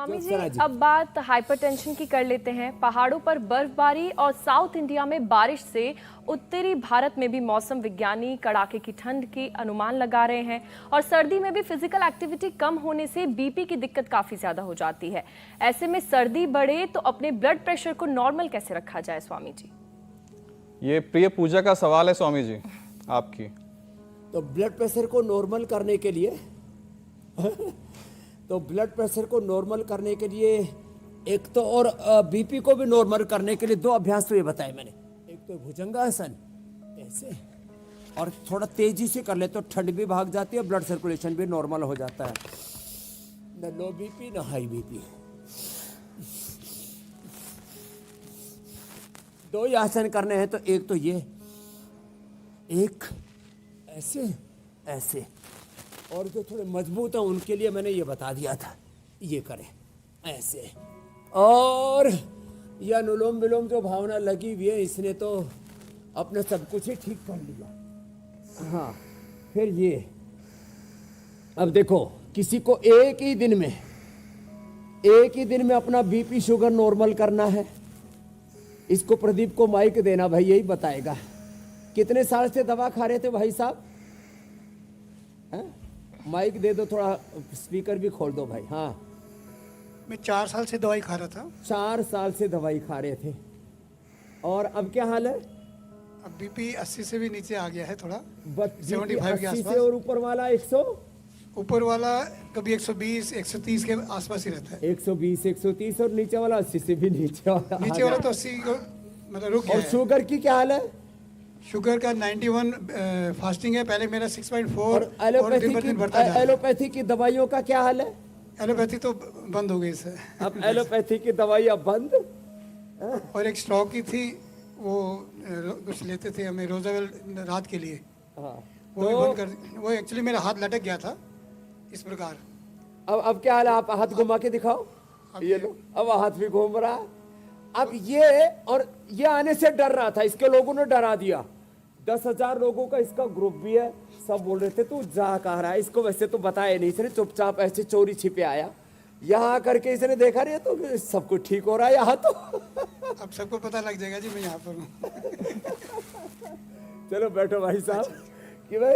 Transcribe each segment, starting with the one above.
स्वामी जी, अब बात हाइपरटेंशन की कर लेते हैं। पहाड़ों पर बर्फबारी और साउथ इंडिया में बारिश से उत्तरी भारत में भी मौसम विज्ञानी कड़ाके की ठंड की अनुमान लगा रहे हैं और सर्दी में भी फिजिकल एक्टिविटी कम होने से बीपी की दिक्कत काफी ज्यादा हो जाती है। ऐसे में सर्दी बढ़े तो अपने ब्लड प्रेशर को नॉर्मल कैसे रखा जाए स्वामी जी? ये प्रिय पूजा का सवाल है स्वामी जी आपकी। तो ब्लड प्रेशर को नॉर्मल करने के लिए तो ब्लड प्रेशर को नॉर्मल करने के लिए एक तो और बीपी को भी नॉर्मल करने के लिए 2 अभ्यास तो ये बताए मैंने। एक तो भुजंगासन ऐसे, और थोड़ा तेजी से कर ले तो ठंड भी भाग जाती है, ब्लड सर्कुलेशन भी नॉर्मल हो जाता है। न लो बीपी न हाई बीपी। 2 ही आसन करने हैं, तो एक तो ये, एक ऐसे ऐसे, और जो थोड़े मजबूत हैं उनके लिए मैंने ये बता दिया था, ये करें ऐसे। और यह अनुलोम विलोम जो भावना लगी हुई है, इसने तो अपने सब कुछ ही ठीक कर लिया। हाँ, फिर ये अब देखो, किसी को एक ही दिन में अपना बीपी शुगर नॉर्मल करना है। इसको प्रदीप को माइक देना भाई, यही बताएगा। कितने साल से दवा खा रहे थे भाई साहब? माइक दे दो, थोड़ा स्पीकर भी खोल दो भाई। हाँ, मैं 4 साल से दवाई खा रहा था। 4 साल से दवाई खा रहे थे, और अब क्या हाल है? अब बीपी 80 से भी नीचे आ गया है, थोड़ा 75 के आसपास। और ऊपर वाला 100, ऊपर वाला कभी 120 130 के आसपास ही रहता है। 120 130, और नीचे वाला 80 से भी नीचे वाला तो 80 को मतलब रुक गया। और शुगर की क्या हाल है? शुगर का 91 फास्टिंग है, पहले मेरा 6.4। और एलोपैथी की दवाइयों का क्या हाल है? एलोपैथी तो बंद हो गई सर। अब एलोपैथी की दवाई अब बंद। और एक स्ट्रोक की थी, वो कुछ लेते थे हमें रोजावेल रात के लिए। हाँ, वो भी बंद कर। वो एक्चुअली मेरा हाथ लटक गया था इस प्रकार। अब क्या हाल है? आप हाथ घुमा के दिखाओ। ये लो, अब हाथ भी घूम रहा है। अब ये आने से डर रहा था, इसके लोगों ने डरा दिया। 10,000 लोगों का इसका ग्रुप भी है। सब बोल रहे थे तू जा कह रहा है। इसको वैसे तो बताया नहीं, इसने चुपचाप ऐसे चोरी छिपे आया। यहाँ करके इसने देखा नहीं तो सब कुछ ठीक हो रहा है यहाँ तो। अब सबको पता लग जाएगा जी मैं यहाँ पर हूँ। चलो बैठो भाई साहब। कि भाई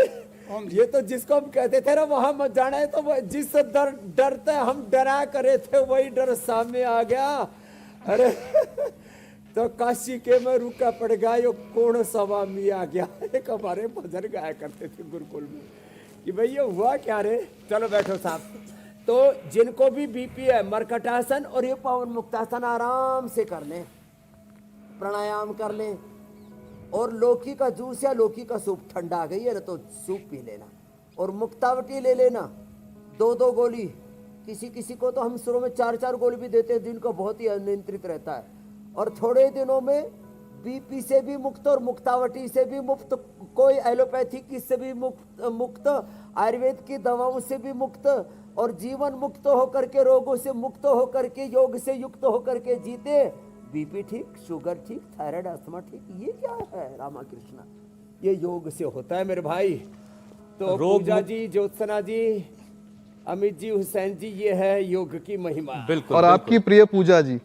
ये तो जिसको हम कहते थे ना वहां मत जाना है, तो जिससे डरते हम डरा करे थे वही डर सामने आ गया। अरे तो काशी के में रुका पड़ गया, यो कौन सवा में आ गया। एक हमारे भजन गाया करते थे गुरुकुल में कि भाई ये हुआ क्या रे। चलो बैठो साहब। तो जिनको भी बीपी है, मरकटासन और ये पवन मुक्तासन आराम से कर लें, प्राणायाम कर लें। और लौकी का जूस या लौकी का सूप, ठंडा आ गई है ना तो सूप पी लेना। और मुक्तावटी ले लेना, 2-2 गोली। किसी को तो हम शुरू में 4-4 गोली भी देते हैं, जिनको बहुत ही अनियंत्रित रहता है। और थोड़े दिनों में बीपी से भी मुक्त और मुक्तावटी से भी मुक्त, कोई एलोपैथिक से भी मुक्त, आयुर्वेद की दवाओं से भी मुक्त, और जीवन मुक्त होकर के, रोगों से मुक्त होकर के, योग से युक्त होकर के जीते। बीपी ठीक, शुगर ठीक, थायराइड अस्थमा ठीक। ये क्या है रामा कृष्णा? ये योग से होता है मेरे भाई। तो पूजा जी, ज्योत्सना जी, अमित जी, हुसैन जी, ये है योग की महिमा। बिल्कुल। और आपकी प्रिय पूजा जी।